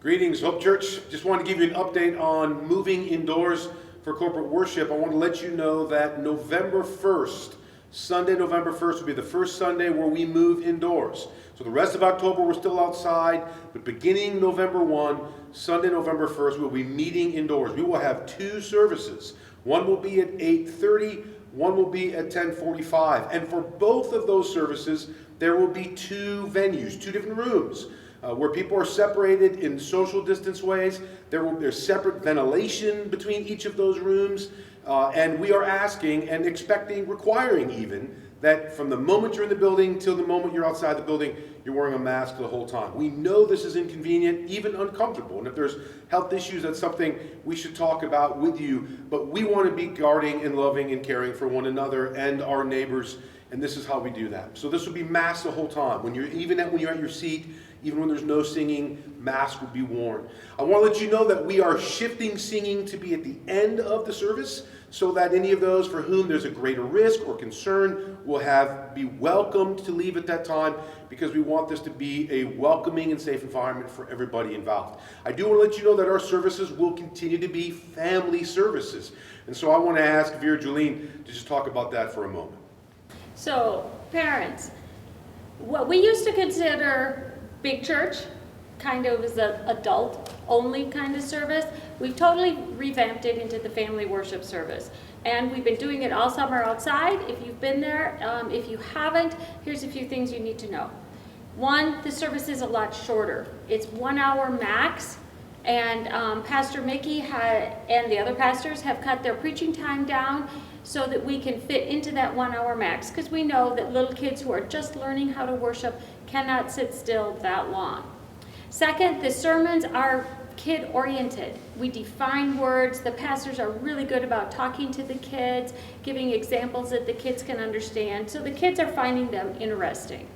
Greetings, Hope Church. Just wanted to give you an update on moving indoors for corporate worship. I want to let you know that November 1st, Sunday, November 1st, will be the first Sunday where we move indoors. So the rest of October, we're still outside, but beginning November 1, Sunday, November 1st, we'll be meeting indoors. We will have two services. One will be at 8:30, one will be at 10:45. And for both of those services, there will be two venues, two different rooms. Where people are separated in social distance ways. There's separate ventilation between each of those rooms. And we are asking and expecting, requiring even, that from the moment you're in the building till the moment you're outside the building, you're wearing a mask the whole time. We know this is inconvenient, even uncomfortable. And if there's health issues, that's something we should talk about with you. But we want to be guarding and loving and caring for one another and our neighbors. And this is how we do that. So this will be masked the whole time. When you're at your seat, even when there's no singing, mask will be worn. I want to let you know that we are shifting singing to be at the end of the service so that any of those for whom there's a greater risk or concern will be welcomed to leave at that time, because we want this to be a welcoming and safe environment for everybody involved. I do want to let you know that our services will continue to be family services. And so I want to ask Vera Julene to just talk about that for a moment. So, parents, what we used to consider big church, kind of as an adult-only kind of service, we've totally revamped it into the family worship service. And we've been doing it all summer outside. If you've been there, if you haven't, here's a few things you need to know. One, the service is a lot shorter. It's 1 hour max. And Pastor Mickey and the other pastors have cut their preaching time down so that we can fit into that 1 hour max, because we know that little kids who are just learning how to worship cannot sit still that long. Second, the sermons are kid-oriented. We define words. The pastors are really good about talking to the kids, giving examples that the kids can understand, so the kids are finding them interesting.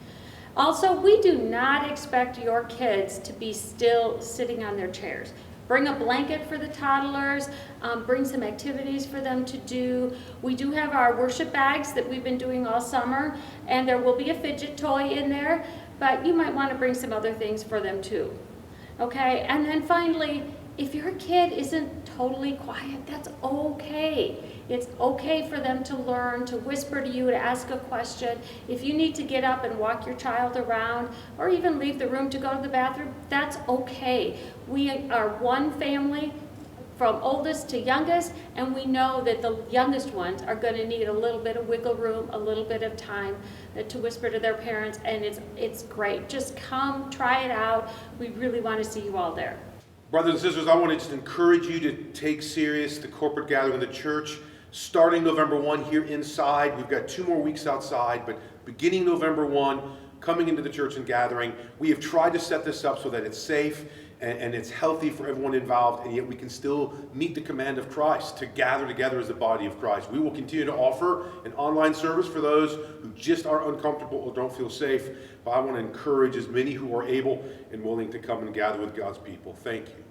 Also, we do not expect your kids to be still sitting on their chairs. Bring a blanket for the toddlers, bring some activities for them to do. We do have our worship bags that we've been doing all summer, and there will be a fidget toy in there, but you might want to bring some other things for them too. Okay, and then finally, if your kid isn't totally quiet, that's okay. It's okay for them to learn, to whisper to you, to ask a question. If you need to get up and walk your child around, or even leave the room to go to the bathroom, that's okay. We are one family from oldest to youngest, and we know that the youngest ones are going to need a little bit of wiggle room, a little bit of time to whisper to their parents, and it's great. Just come, try it out. We really want to see you all there. Brothers and sisters, I want to just encourage you to take serious the corporate gathering of the church. Starting November 1 here inside, we've got 2 more weeks outside, but beginning November 1, coming into the church and gathering, we have tried to set this up so that it's safe and it's healthy for everyone involved, and yet we can still meet the command of Christ to gather together as the body of Christ. We will continue to offer an online service for those who just are uncomfortable or don't feel safe, but I want to encourage as many who are able and willing to come and gather with God's people. Thank you.